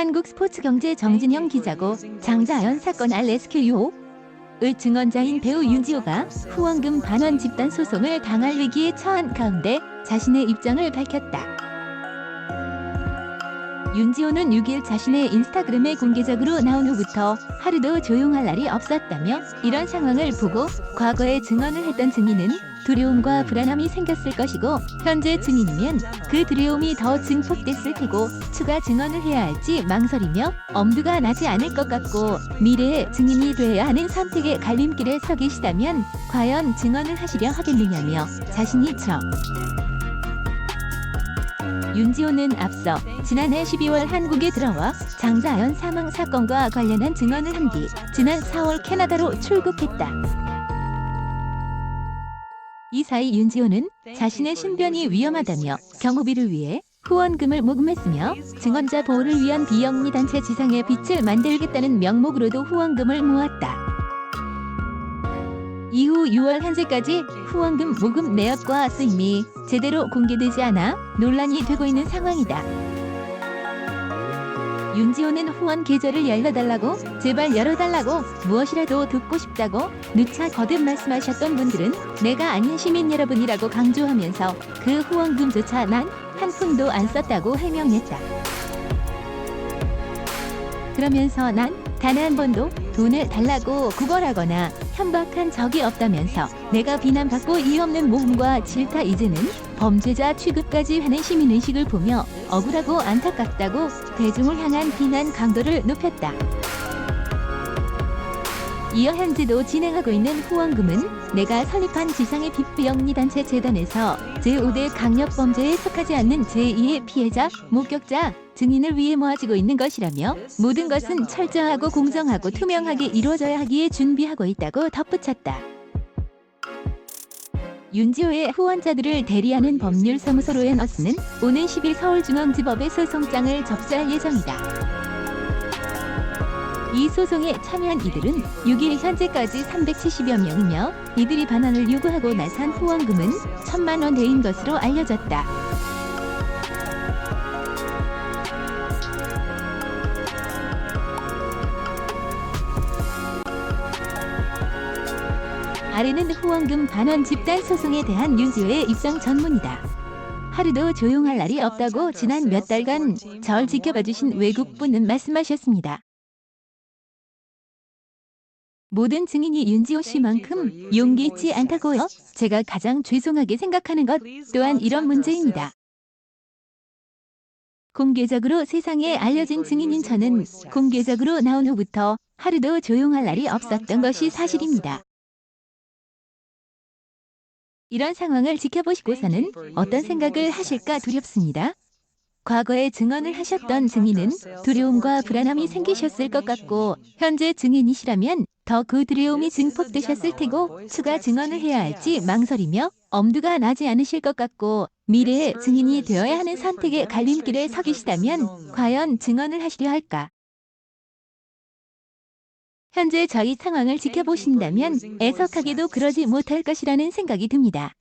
한국스포츠경제 정진영 기자고 장자연 사건 레스큐 유혹의 증언자인 배우 윤지호가 후원금 반환 집단 소송을 당할 위기에 처한 가운데 자신의 입장을 밝혔다. 윤지호는 6일 자신의 인스타그램에 공개적으로 나온 후부터 하루도 조용할 날이 없었다며 이런 상황을 보고 과거에 증언을 했던 증인은 두려움과 불안함이 생겼을 것이고 현재 증인이면 그 두려움이 더 증폭됐을 테고 추가 증언을 해야 할지 망설이며 엄두가 나지 않을 것 같고 미래의 증인이 되어야 하는 선택의 갈림길에 서 계시다면 과연 증언을 하시려 하겠느냐며 자신이 윤지호는 앞서 지난해 12월 한국에 들어와 장자연 사망 사건과 관련한 증언을 한 뒤 지난 4월 캐나다로 출국했다. 이 사이 윤지호는 자신의 신변이 위험하다며 경호비를 위해 후원금을 모금했으며 증언자 보호를 위한 비영리단체 지상의 빛을 만들겠다는 명목으로도 후원금을 모았다. 이후 6월 현재까지 후원금 모금 내역과 쓰임이 제대로 공개되지 않아 논란이 되고 있는 상황이다. 윤지호는 후원 계좌를 열어달라고, 제발 열어달라고, 무엇이라도 듣고 싶다고 누차 거듭 말씀하셨던 분들은 내가 아닌 시민 여러분이라고 강조하면서 그 후원금조차 난 한 푼도 안 썼다고 해명했다. 그러면서 난 단 한 번도 돈을 달라고 구걸하거나 협박한 적이 없다면서 내가 비난받고 이유 없는 모험과 질타 이제는 범죄자 취급까지 하는 시민의식을 보며 억울하고 안타깝다고 대중을 향한 비난 강도를 높였다. 이어 현재도 진행하고 있는 후원금은 내가 설립한 지상의 비영리단체 재단에서 제5대 강력범죄에 속하지 않는 제2의 피해자, 목격자, 증인을 위해 모아지고 있는 것이라며 모든 것은 철저하고 공정하고 투명하게 이루어져야 하기에 준비하고 있다고 덧붙였다. 윤지호의 후원자들을 대리하는 법률사무소 로앤어스는 오는 10일 서울중앙지법에 소송장을 접수할 예정이다. 이 소송에 참여한 이들은 6일 현재까지 370여 명이며 이들이 반환을 요구하고 나선 후원금은 1,000만 원대인 것으로 알려졌다. 아래는 후원금 반환 집단 소송에 대한 윤지호의 입장 전문이다. 하루도 조용할 날이 없다고 지난 몇 달간 절 지켜봐주신 외국분은 말씀하셨습니다. 모든 증인이 윤지호 씨만큼 용기 있지 않다고요? 제가 가장 죄송하게 생각하는 것 또한 이런 문제입니다. 공개적으로 세상에 알려진 증인인 저는 공개적으로 나온 후부터 하루도 조용할 날이 없었던 것이 사실입니다. 이런 상황을 지켜보시고서는 어떤 생각을 하실까 두렵습니다. 과거에 증언을 하셨던 증인은 두려움과 불안함이 생기셨을 것 같고 현재 증인이시라면 더 그 두려움이 증폭되셨을 테고 추가 증언을 해야 할지 망설이며 엄두가 나지 않으실 것 같고 미래의 증인이 되어야 하는 선택의 갈림길에 서 계시다면 과연 증언을 하시려 할까? 현재 저희 상황을 지켜보신다면 애석하게도 그러지 못할 것이라는 생각이 듭니다.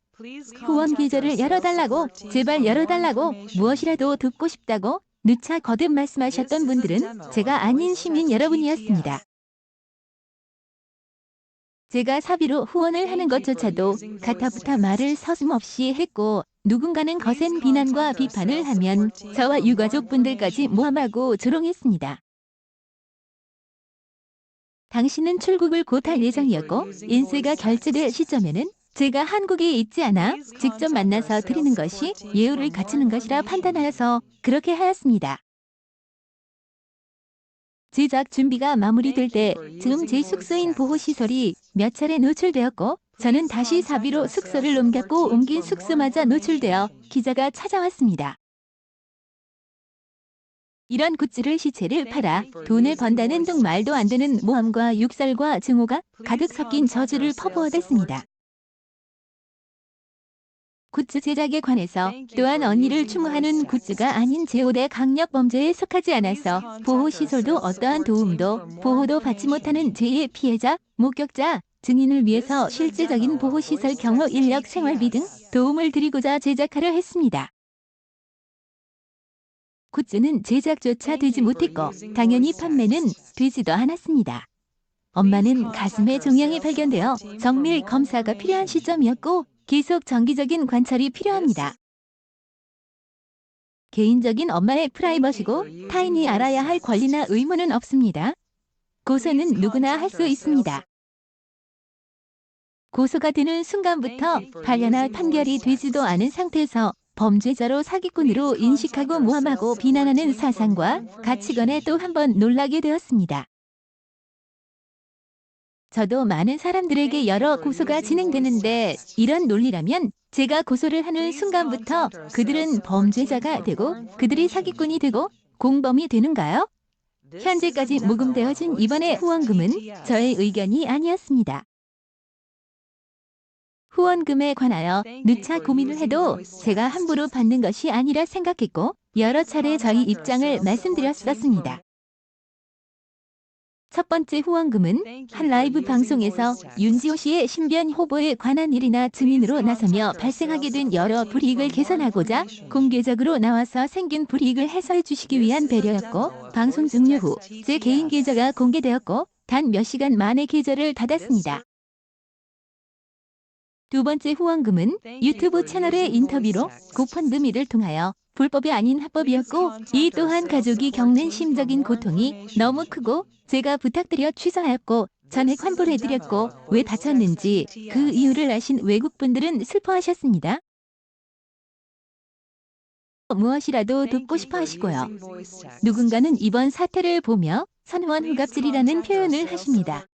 후원 계좌를 열어달라고, 제발 열어달라고, 무엇이라도 듣고 싶다고 누차 거듭 말씀하셨던 분들은 제가 아닌 시민 여러분이었습니다. 제가 사비로 후원을 하는 것조차도 가타부타 말을 서슴없이 했고 누군가는 거센 비난과 비판을 하면 저와 유가족분들까지 모함하고 조롱했습니다. 당신은 출국을 곧 할 예정이었고 인쇄가 결제될 시점에는 제가 한국에 있지 않아 직접 만나서 드리는 것이 예우를 갖추는 것이라 판단하여서 그렇게 하였습니다. 제작 준비가 마무리될 때 지금 제 숙소인 보호시설이 몇 차례 노출되었고 저는 다시 사비로 숙소를 옮겼고 옮긴 숙소마저 노출되어 기자가 찾아왔습니다. 이런 굿즈를 시체를 팔아 돈을 번다는 등 말도 안 되는 모함과 욕설과 증오가 가득 섞인 저주를 퍼부어댔습니다. 굿즈 제작에 관해서 또한 언니를 추모하는 굿즈가 아닌 제5대 강력범죄에 속하지 않아서 보호시설도 어떠한 도움도 보호도 받지 못하는 제2의 피해자, 목격자, 증인을 위해서 실질적인 보호시설 경호 인력 생활비 등 도움을 드리고자 제작하려 했습니다. 굿즈는 제작조차 되지 못했고 당연히 판매는 되지도 않았습니다. 엄마는 가슴에 종양이 발견되어 정밀 검사가 필요한 시점이었고 계속 정기적인 관찰이 필요합니다. 개인적인 엄마의 프라이버시고 타인이 알아야 할 권리나 의무는 없습니다. 고소는 누구나 할 수 있습니다. 고소가 되는 순간부터 반려나 판결이 되지도 않은 상태에서 범죄자로 사기꾼으로 인식하고 모함하고 비난하는 사상과 가치관에 또 한 번 놀라게 되었습니다. 저도 많은 사람들에게 여러 고소가 진행되는데 이런 논리라면 제가 고소를 하는 순간부터 그들은 범죄자가 되고 그들이 사기꾼이 되고 공범이 되는가요? 현재까지 모금되어진 이번의 후원금은 저의 의견이 아니었습니다. 후원금에 관하여 누차 고민을 해도 제가 함부로 받는 것이 아니라 생각했고 여러 차례 저희 입장을 말씀드렸었습니다. 첫 번째 후원금은 한 라이브 방송에서 윤지호 씨의 신변 호보에 관한 일이나 증인으로 나서며 발생하게 된 여러 불이익을 개선하고자 공개적으로 나와서 생긴 불이익을 해소해 주시기 위한 배려였고 방송 종료 후 제 개인 계좌가 공개되었고 단 몇 시간 만에 계좌를 닫았습니다. 두 번째 후원금은 유튜브 채널의 인터뷰로 고펀드미를 통하여 불법이 아닌 합법이었고 이 또한 가족이 겪는 심적인 고통이 너무 크고 제가 부탁드려 취소하였고 전액 환불 해드렸고 왜 다쳤는지 그 이유를 아신 외국분들은 슬퍼하셨습니다. 무엇이라도 돕고 싶어 하시고요. 누군가는 이번 사태를 보며 선후원 후갑질이라는 표현을 하십니다.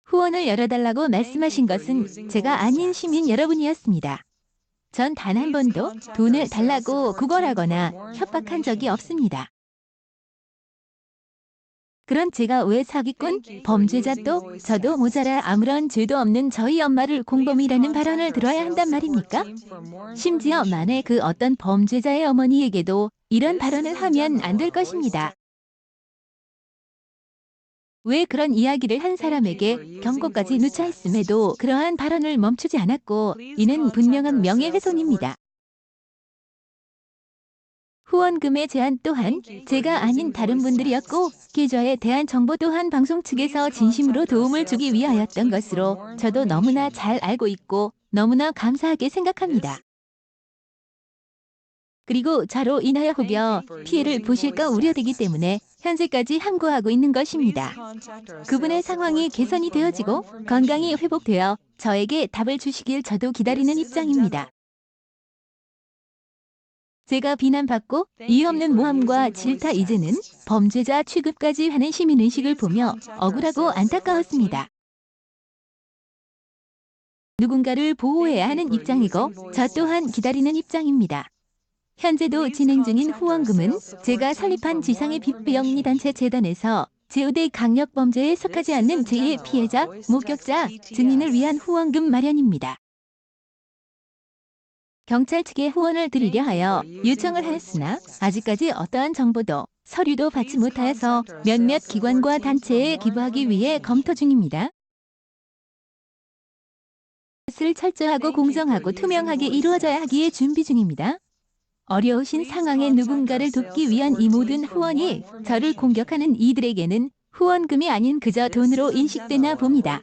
후원을 열어달라고 말씀하신 것은 제가 아닌 시민 여러분이었습니다. 전 단 한 번도 돈을 달라고 구걸하거나 협박한 적이 없습니다. 그런 제가 왜 사기꾼, 범죄자 또 저도 모자라 아무런 죄도 없는 저희 엄마를 공범이라는 발언을 들어야 한단 말입니까? 심지어 만에 그 어떤 범죄자의 어머니에게도 이런 발언을 하면 안 될 것입니다. 왜 그런 이야기를 한 사람에게 경고까지 누차했음에도 그러한 발언을 멈추지 않았고 이는 분명한 명예훼손입니다. 후원금의 제한 또한 제가 아닌 다른 분들이었고 계좌에 대한 정보 또한 방송 측에서 진심으로 도움을 주기 위하였던 것으로 저도 너무나 잘 알고 있고 너무나 감사하게 생각합니다. 그리고 저로 인하여 혹여 피해를 보실까 우려되기 때문에 현재까지 함구하고 있는 것입니다. 그분의 상황이 개선이 되어지고 건강이 회복되어 저에게 답을 주시길 저도 기다리는 입장입니다. 제가 비난받고 이유 없는 모함과 질타 이제는 범죄자 취급까지 하는 시민의식을 보며 억울하고 안타까웠습니다. 누군가를 보호해야 하는 입장이고 저 또한 기다리는 입장입니다. 현재도 진행 중인 후원금은 제가 설립한 지상의 비영리단체 재단에서 제5대 강력범죄에 속하지 않는 제2의 피해자, 목격자, 증인을 위한 후원금 마련입니다. 경찰 측에 후원을 드리려 하여 요청을 하였으나 아직까지 어떠한 정보도 서류도 받지 못하여서 몇몇 기관과 단체에 기부하기 위해 검토 중입니다. 것을 철저하고 공정하고 투명하게 이루어져야 하기에 준비 중입니다. 어려우신 상황에 누군가를 돕기 위한 이 모든 후원이 저를 공격하는 이들에게는 후원금이 아닌 그저 돈으로 인식되나 봅니다.